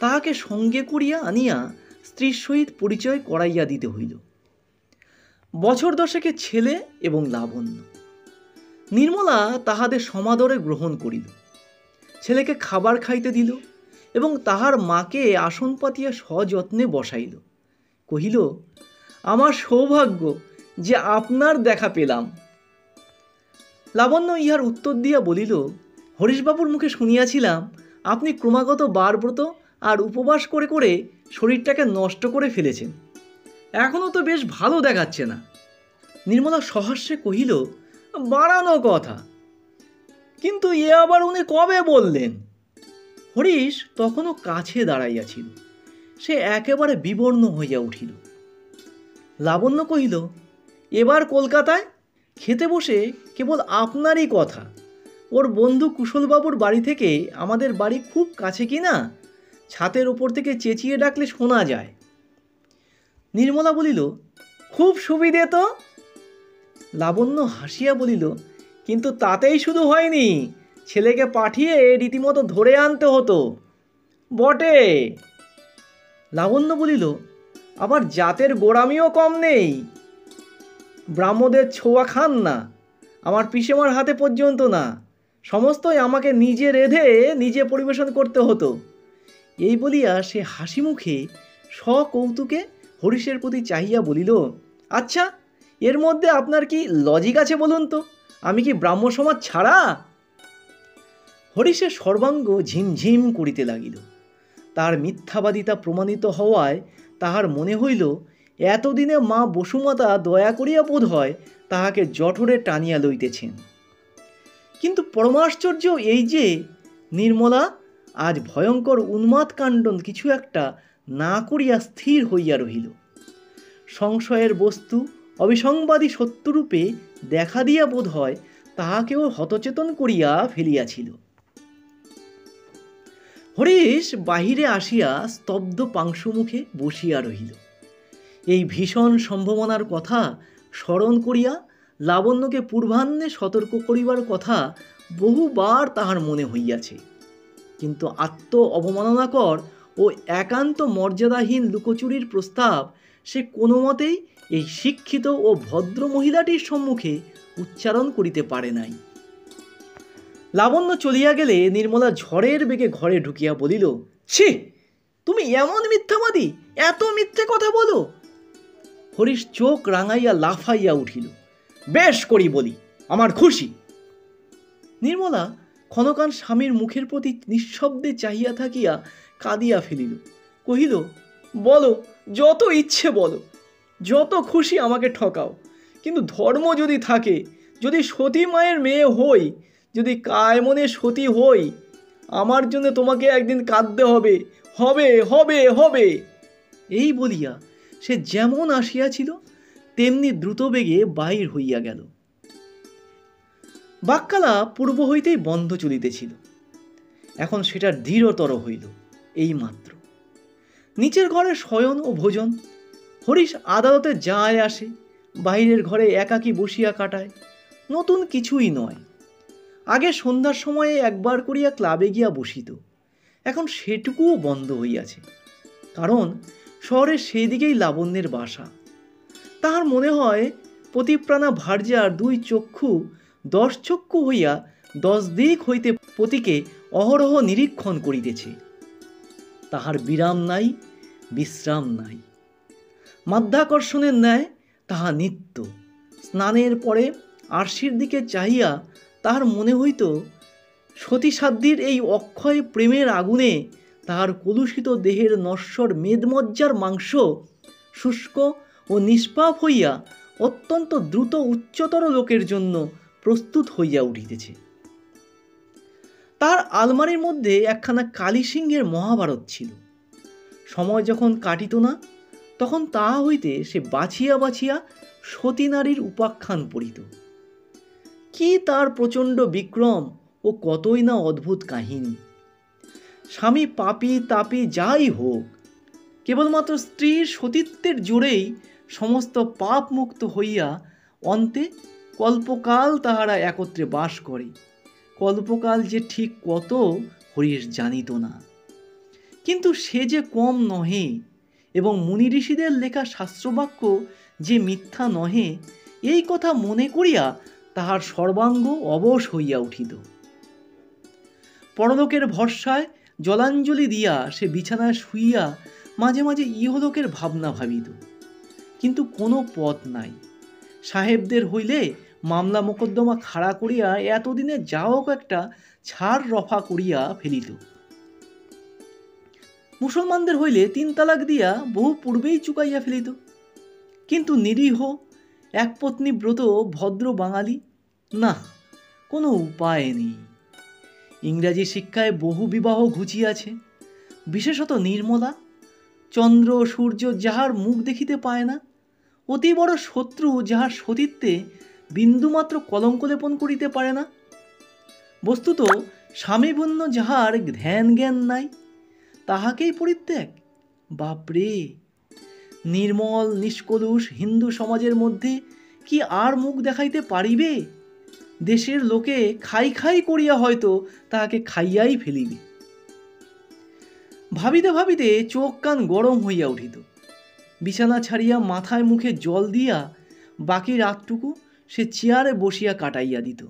তাহাকে সঙ্গে করিয়া আনিয়া স্ত্রীর সহিত পরিচয় করাইয়া দিতে হইল। বছর দশেকের ছেলে এবং লাবণ্য। নির্মলা তাহাদের সমাদরে গ্রহণ করিল। ছেলেকে খাবার খাইতে দিল এবং তাহার মাকে আসন পাতিয়া সযত্নে বসাইল। কহিল, আমার সৌভাগ্য যে আপনার দেখা পেলাম। লাবণ্য ইহার উত্তর দিয়া বলিল, হরিশবাবুর মুখে শুনিয়াছিলাম আপনি ক্রমাগত বারব্রত আর উপবাস করে করে শরীরটাকে নষ্ট করে ফেলেছেন। এখনও তো বেশ ভালো দেখাচ্ছে না। নির্মলা সহাস্যে কহিল, বাড়ানো কথা, কিন্তু এ আবার উনি কবে বললেন? হরিশ তখনও কাছে দাঁড়াইয়াছিল। সে একেবারে বিবর্ণ হইয়া উঠিল। লাবণ্য কহিল, এবার কলকাতায় খেতে বসে কেবল আপনারই কথা। ওর বন্ধু কুশলবাবুর বাড়ি থেকে আমাদের বাড়ি খুব কাছে কিনা, ছাতের ওপর থেকে চেঁচিয়ে ডাকলে শোনা যায়। নির্মলা বলিল, খুব সুবিধে তো। লাবণ্য হাসিয়া বলিল, কিন্তু তাতেই শুধু হয়নি, ছেলেকে পাঠিয়ে রীতিমতো ধরে আনতে হতো। বটে। লাবণ্য বলিল, আবার জাতের গোড়ামিও কম নেই। ব্রাহ্মদের ছোঁয়া খান না, আমার পিসেমার হাতে পর্যন্ত না, সমস্তই আমাকে নিজে রেঁধে নিজে পরিবেশন করতে হতো। এই বলিয়া সে হাসি মুখে সকৌতুকে হরিশের প্রতি চাহিয়া বলিল, আচ্ছা, এর মধ্যে আপনার কি লজিক আছে বলুন তো? আমি কি ব্রাহ্ম সমাজ ছাড়া? হরিশের সর্বাঙ্গ ঝিমঝিম করিতে লাগিল। তার মিথ্যাবাদিতা প্রমাণিত হওয়ায় তাহার মনে হইল এতদিনে মা বসুমাতা দয়া করিয়া বোধ হয় তাহাকে জঠরে টানিয়া লইতেছেন। কিন্তু পরমাশ্চর্য এই যে নির্মলা আজ ভয়ঙ্কর উন্মাদ কাণ্ড কিছু একটা না করিয়া স্থির হইয়া রহিল। সংশয়ের বস্তু অবিসংবাদী সত্যরূপে দেখা দিয়া বোধ হয় তাহাকেও হতচেতন করিয়া ফেলিয়াছিল। হরিশ বাহিরে আসিয়া স্তব্ধ পাংশুমুখে বসিয়া রহিল। এই ভীষণ সম্ভাবনার কথা স্মরণ করিয়া লাবণ্যকে পূর্বাহ্নে সতর্ক করিবার কথা বহুবার তাহার মনে হইয়াছে, কিন্তু আত্ম অবমাননাকর ও একান্ত মর্যাদাহীন লুকোচুরির প্রস্তাব সে কোনো মতেই এই শিক্ষিত ও ভদ্র মহিলাটির সম্মুখে উচ্চারণ করিতে পারে নাই। লাবণ্য চলিয়া গেলে নির্মলা ঝড়ের বেগে ঘরে ঢুকিয়া বলিল, ছি, তুমি এমন মিথ্যাবাদী, এত মিথ্যে কথা বলো? হরিশ চোখ রাঙাইয়া লাফাইয়া উঠিল, বেশ করি বলি, আমার খুশি। নির্মলা ক্ষণকাল স্বামীর মুখের প্রতি নিঃশব্দে চাহিয়া থাকিয়া কাঁদিয়া ফেলিল। কহিল, বলো, যত ইচ্ছে বলো। যত খুশি আমাকে ঠকাও, কিন্তু ধর্ম যদি থাকে, যদি সতী মায়ের মেয়ে হই, যদি কায়মনে সতী হই, আমার জন্য তোমাকে একদিন কাঁদতে হবে, হবে হবে হবে। এই বলিয়া সে যেমন আসিয়াছিল তেমনি দ্রুতবেগে বাহির হইয়া গেল। বাক্যালা পূর্ব হইতেই বন্ধ চলিতেছিল, এখন সেটা দৃঢ়তর হইল এইমাত্র। নিচের ঘরে শয়ন ও ভোজন। হরিশ আদালতে যায় আসে, বাইরের ঘরে একাকী বসিয়া কাটায়, নতুন কিছুই নয়। আগে সন্ধ্যার সময়ে একবার করিয়া ক্লাবে গিয়া বসিত, এখন সেটুকুও বন্ধ হইয়াছে, কারণ শহরের সেই দিকেই লাবণ্যের বাসা। তাহার মনে হয় পতিপ্রাণা ভার্যার দুই চক্ষু 10 চক্ষু হইয়া 10 দিক হইতে পতিকে অহরহ নিরীক্ষণ করিতেছে। তাহার বিরাম নাই, বিশ্রাম নাই। মাধ্যাকর্ষণের ন্যায় তাহা নিত্য। স্নানের পরে আরশির দিকে চাহিয়া তাহার মনে হইত সতীসাধ্যির এই অক্ষয় প্রেমের আগুনে তাহার কলুষিত দেহের নশ্বর মেদমজ্জার মাংস শুষ্ক ও নিষ্পাপ হইয়া অত্যন্ত দ্রুত উচ্চতর লোকের জন্য প্রস্তুত হইয়া উঠিতেছে। তার আলমারির মধ্যে একখানা কালীসিংহের মহাভারত ছিল। সময় যখন কাটিত না, তখন তাহা হইতে সে বাছিয়া বাছিয়া সতী নারীর উপাখ্যান পড়িত। কি তার প্রচণ্ড বিক্রম ও কতই না অদ্ভুত কাহিনী! স্বামী পাপী তাপী যাই হোক, কেবলমাত্র স্ত্রীর সতীত্বের জোরেই সমস্ত পাপ মুক্ত হইয়া অন্তে কল্পকাল তাহারা একত্রে বাস করে। কল্পকাল যে ঠিক কত হরিশ জানিত না, কিন্তু সে যে কম নহে, এবং মুনি ঋষিদের লেখা শাস্ত্রবাক্য যে মিথ্যা নহে, এই কথা মনে করিয়া তাহার সর্বাঙ্গ অবশ হইয়া উঠিত। পরলোকের ভরসায় জলাঞ্জলি দিয়া সে বিছানায় শুইয়া মাঝে মাঝে ইহলোকের ভাবনা ভাবিত, কিন্তু কোনো পথ নাই। সাহেবদের হইলে মামলা মোকদ্দমা খাড়া করিয়া এতদিনে যা হোক একটা ছাড় রফা করিয়া ফেলিত। মুসলমানদের হইলে 3 তালাক দিয়া বহু পূর্বেই চুকাইয়া ফেলিত। কিন্তু নিরীহ একপত্নী ব্রত ভদ্র বাঙালি, না, কোনো উপায় নেই। ইংরাজি শিক্ষায় বহু বিবাহ ঘুচিয়াছে, বিশেষত নির্মলা। চন্দ্র সূর্য যাহার মুখ দেখিতে পায় না, অতি বড় শত্রু যাহার সতীত্বে বিন্দুমাত্র কলঙ্ক লেপন করিতে পারে না, বস্তুত স্বামীবন্য যাহার ধ্যান জ্ঞান নাই, তাহাকেই পরিত্যাগ। বাপরে! নির্মল নিষ্কলুষ হিন্দু সমাজের মধ্যে কি আর মুখ দেখাইতে পারিবে? দেশের লোকে খাই খাই করিয়া হয়তো তাহাকে খাইয়াই ফেলিবে। ভাবিতে ভাবিতে চোখ কান গরম হইয়া উঠিত। বিছানা ছাড়িয়া মাথায় মুখে জল দিয়া বাকি রাতটুকু সে চেয়ারে বসিয়া কাটাইয়া দিত।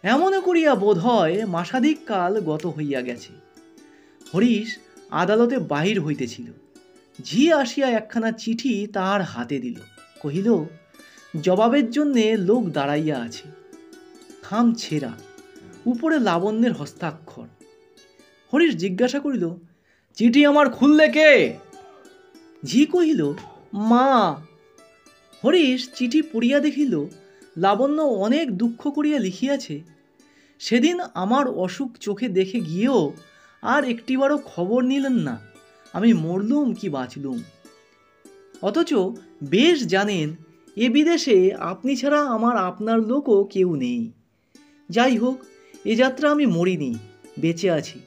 এমন করিয়া বোধ হয় মাসাধিক কাল গত হইয়া গেছে। হরিশ আদালতে বাহির হইতেছিল। ঝি আসিয়া একখানা চিঠি তাহার হাতে দিল, কহিল, জবাবের জন্যে লোক দাঁড়াইয়া আছে। খাম ছেঁড়া, উপরে লাবণ্যের হস্তাক্ষর। হরিশ জিজ্ঞাসা করিল, চিঠি আমার খুললে কে? ঝি কহিল, মা। হরিশ চিঠি পড়িয়া দেখিল লাবণ্য অনেক দুঃখ করিয়া লিখিয়াছে, সেদিন আমার অসুখ চোখে দেখে গিয়েও আর একটিবারও খবর নিলেন না আমি মরলুম কি বাঁচলুম। অথচ বেশ জানেন এ বিদেশে আপনি ছাড়া আমার আপনার লোকও কেউ নেই। যাই হোক, এ যাত্রা আমি মরিনি, বেঁচে আছি।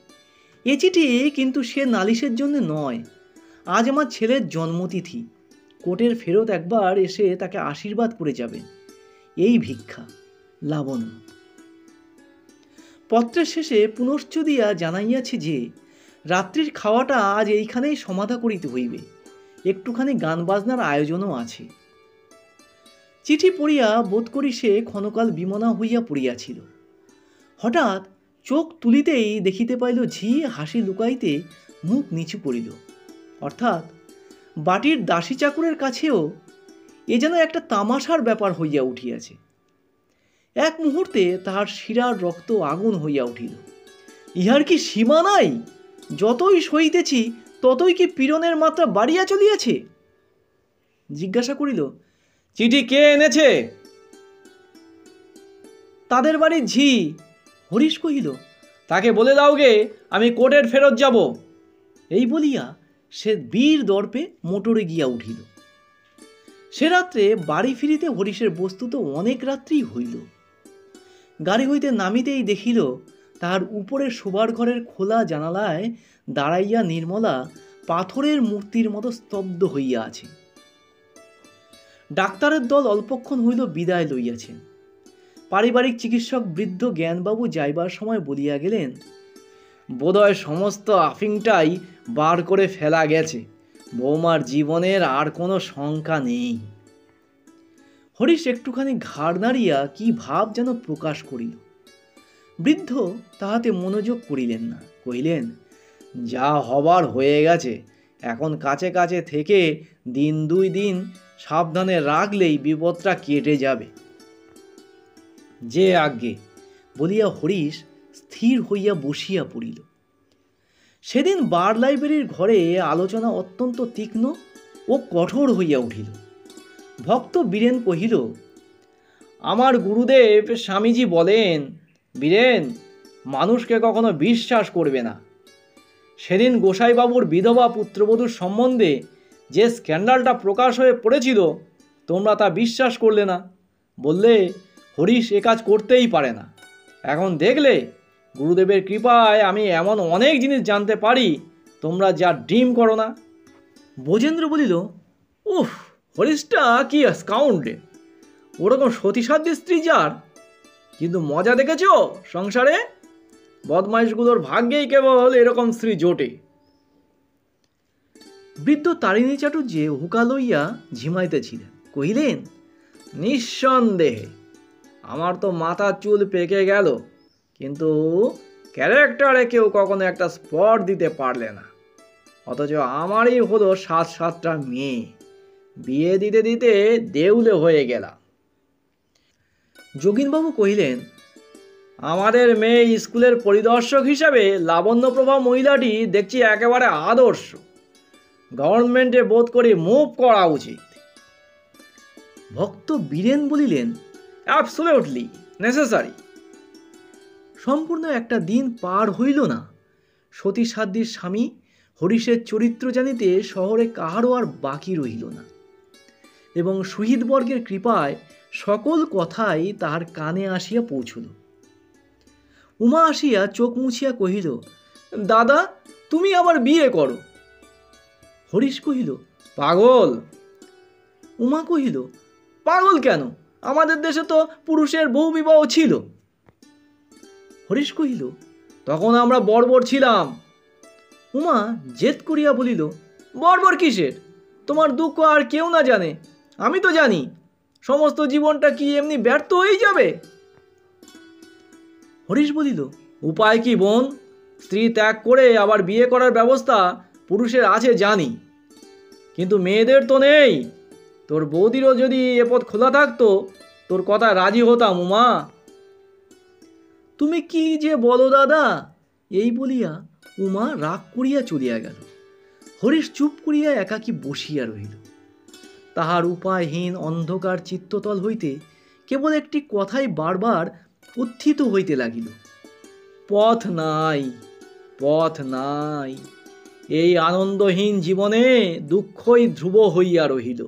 এ চিঠি কিন্তু সে নালিশের জন্য নয়। আজ আমার ছেলের জন্মতিথি, কোর্টের ফেরত একবার এসে তাকে আশীর্বাদ করে যাবেন, এই ভিক্ষা। লাবণ্য। পত্রের শেষে পুনশ্চ দিয়া জানাইয়াছি যে রাত্রির খাওয়াটা আজ এইখানেই সমাধা করিতে হইবে, একটুখানি গান বাজনার আয়োজনও আছে। চিঠি পড়িয়া বোধ করি সে ক্ষণকাল বিমনা হইয়া পড়িয়াছিল। হঠাৎ চোখ তুলিতেই দেখিতে পাইল ঝি হাসি লুকাইতে মুখ নিচু করিল, অর্থাৎ বাটির দাসী চাকরের কাছেও এ যেন একটা তামাশার ব্যাপার হইয়া উঠিয়াছে। এক মুহূর্তে তাহার শিরার রক্ত আগুন হইয়া উঠিল। ইহার কি সীমা নাই? যতই সইতেছি ততই কি পীড়নের মাত্রা বাড়িয়া চলিয়াছে? জিজ্ঞাসা করিল, চিঠি কে এনেছে? তাদের বাড়ির ঝি। হরিশ কহিল, তাকে বলে দাও গে আমি কোর্টের ফেরত যাব। এই বলিয়া সে বীর দর্পে মোটরে গিয়া উঠিল। সে রাত্রে বাড়ি ফিরিতে হরিশের বস্তুত অনেক রাত্রি হইল। গাড়ি হইতে নামিতেই দেখিল তাহার উপরে শোবার ঘরের খোলা জানালায় দাঁড়াইয়া নির্মলা পাথরের মূর্তির মতো স্তব্ধ হইয়া আছে। ডাক্তারের দল অল্পক্ষণ হইল বিদায় লইয়াছেন। পারিবারিক চিকিৎসক বৃদ্ধ জ্ঞানবাবু যাইবার সময় বলিয়া গেলেন, বোধহয় সমস্ত আফিংটাই বার করে ফেলা গেছে, বৌমার জীবনের আর কোনো শঙ্কা নেই। হরিশ একটুখানি ঘাড় নাড়িয়া কি ভাব যেন প্রকাশ করিল। বৃদ্ধ তাহাতে মনোযোগ করিলেন না, কহিলেন, যা হবার হয়ে গেছে, এখন কাছে কাছে থেকে দিন দুই দিন সাবধানে রাখলেই বিপদটা কেটে যাবে। যে আজ্ঞে বলিয়া হরিশ স্থির হইয়া বসিয়া পড়িল। সেদিন বার লাইব্রেরির ঘরে আলোচনা অত্যন্ত তীক্ষ্ণ ও কঠোর হইয়া উঠিল। ভক্ত বীরেন কহিল, আমার গুরুদেব স্বামীজি বলেন, বীরেন, মানুষকে কখনো বিশ্বাস করবে না। সেদিন গোসাইবাবুর বিধবা পুত্রবধূর সম্বন্ধে যে স্ক্যান্ডালটা প্রকাশ হয়ে পড়েছিল, তোমরা তা বিশ্বাস করলে না, বললে হরিশ এ কাজ করতেই পারে না। এখন দেখলে গুরুদেবের কৃপায় আমি এমন অনেক জিনিস জানতে পারি, তোমরা যা ড্রিম করো না। বোজেন্দ্র বলিল, উফ, হরিশটা কি স্কাউন্ডে, ওরকম সতীসাধ্যী স্ত্রী যার। কিন্তু মজা দেখেছ সংসারে, বদমাইশগুলোর ভাগ্যেই কেবল এরকম স্ত্রী জোটে। বৃদ্ধ তারিণী চাটুর্যে হুকা লইয়া ঝিমাইতেছিলেন, কহিলেন, নিঃসন্দেহে আমার তো মাথার চুল পেকে গেল, কিন্তু ক্যারেক্টারে কেউ কখনো একটা স্পট দিতে পারলে না। অথচ আমারই হলো 7-7টা মেয়ে, বিয়ে দিতে দিতে দেউলে হয়ে গেলাম। যোগিনবাবু কহিলেন, আমাদের মেয়ে স্কুলের পরিদর্শক হিসাবে লাবণ্যপ্রভা মহিলাটি দেখছি একেবারে আদর্শ। গভর্নমেন্টে বোধ করি মুভ করা উচিত। ভক্ত বীরেন বলিলেন, অ্যাবসলিউটলি নেসেসারি। সম্পূর্ণ একটা দিন পার হইল না, সতীসাধ্যীর স্বামী হরিশের চরিত্র জানিতে শহরে কাহারও আর বাকি রহিল না, এবং শহীদবর্গের কৃপায় সকল কথাই তাহার কানে আসিয়া পৌঁছল। উমা আসিয়া চোখ মুছিয়া কহিল, দাদা, তুমি আবার বিয়ে করো। হরিশ কহিল, পাগল। উমা কহিল, পাগল কেন, আমাদের দেশে তো পুরুষের বহু বিবাহ ছিল। হরিশ কহিল, তখন আমরা বর্বর ছিলাম। উমা জেদ করিয়া বলিল, বর্বর কিসের, তোমার দুঃখ আর কেউ না জানে, আমি তো জানি। সমস্ত জীবনটা কি এমনি ব্যর্থ হয়ে যাবে? হরিশ বলিল, উপায় কি বোন, স্ত্রী ত্যাগ করে আবার বিয়ে করার ব্যবস্থা পুরুষের আছে জানি, কিন্তু মেয়েদের তো নেই। তোর বৌদিরও যদি এ পথ খোলা থাকতো, তোর কথা রাজি হতাম উমা। তুমি কি যে বলো দাদা, এই বলিয়া উমা রাগ করিয়া চলিয়া গেল। হরিশ চুপ করিয়া একাকী বসিয়া রহিল। তাহার উপায়হীন অন্ধকার চিত্ততল হইতে কেবল একটি কথাই বারবার উত্থিত হইতে লাগিল, পথ নাই, পথ নাই। এই আনন্দহীন জীবনে দুঃখই ধ্রুব হইয়া রহিল।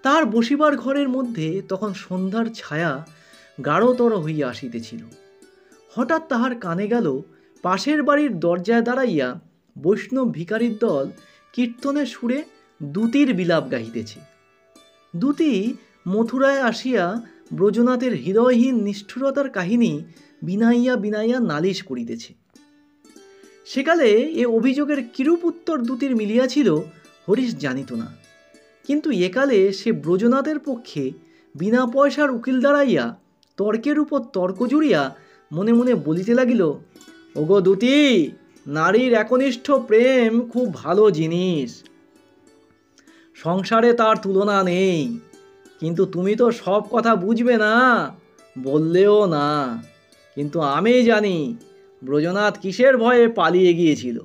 তার বসিবার ঘরের মধ্যে তখন সন্ধ্যার ছায়া গাঢ়তর হইয়া আসিতেছিল। হঠাৎ তাহার কানে গেল, পাশের বাড়ির দরজায় দাঁড়াইয়া বৈষ্ণব ভিখারির দল কীর্তনের সুরে দূতির বিলাপ গাহিতেছে। দূতি মথুরায় আসিয়া ব্রজনাথের হৃদয়হীন নিষ্ঠুরতার কাহিনী বিনাইয়া বিনাইয়া নালিশ করিতেছে। সেকালে এ অভিযোগের কিরূপ উত্তর দূতির মিলিয়াছিল হরিশ জানিত না, কিন্তু একালে সে ব্রজনাথের পক্ষে বিনা পয়সার উকিল দাঁড়াইয়া তর্কের উপর তর্ক জুড়িয়া মনে মনে বলিতে লাগিল, ওগো দূতি, নারীর একনিষ্ঠ প্রেম খুব ভালো জিনিস, সংসারে তার তুলনা নেই, কিন্তু তুমি তো সব কথা বুঝবে না, বললেও না। কিন্তু আমি জানি ব্রজনাথ কিসের ভয়ে পালিয়ে গিয়েছিল,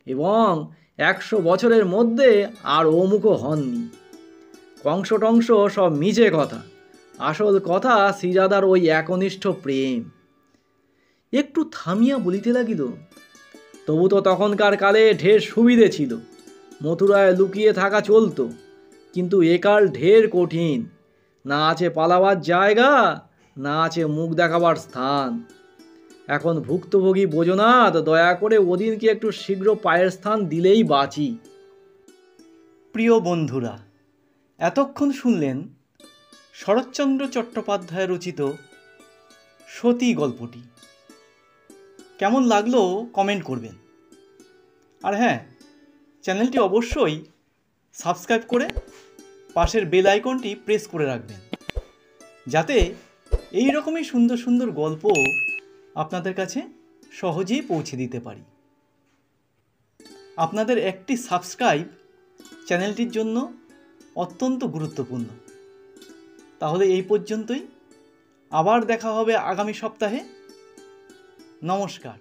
এবং 100 বছরের মধ্যে আর ওমুখও হননি। কংস টংস সব মিছে কথা, আসল কথা শ্রীরাধার ওই একনিষ্ঠ প্রেম। একটু থামিয়া বলিতে লাগিল, তবু তো তখনকার কালে ঢের সুবিধে ছিল, মথুরায় লুকিয়ে থাকা চলতো, কিন্তু একাল ঢের কঠিন, না আছে পালাবার জায়গা, না আছে মুখ দেখাবার স্থান। এখন ভুক্তভোগী বোজনাথ, দয়া করে ওদিনকে একটু শীঘ্র পায়ের স্থান দিলেই বাঁচি। প্রিয় বন্ধুরা, এতক্ষণ শুনলেন শরৎচন্দ্র চট্টোপাধ্যায় রচিত সতী গল্পটি। কেমন লাগলো কমেন্ট করবেন। আর হ্যাঁ, চ্যানেলটি অবশ্যই সাবস্ক্রাইব করে পাশের বেল আইকনটি প্রেস করে রাখবেন, যাতে এই রকমই সুন্দর সুন্দর গল্প আপনাদের কাছে সহজেই পৌঁছে দিতে পারি। আপনাদের একটি সাবস্ক্রাইব চ্যানেলটির জন্য অত্যন্ত গুরুত্বপূর্ণ। তাহলে এই পর্যন্তই, আবার দেখা হবে আগামী সপ্তাহে। নমস্কার।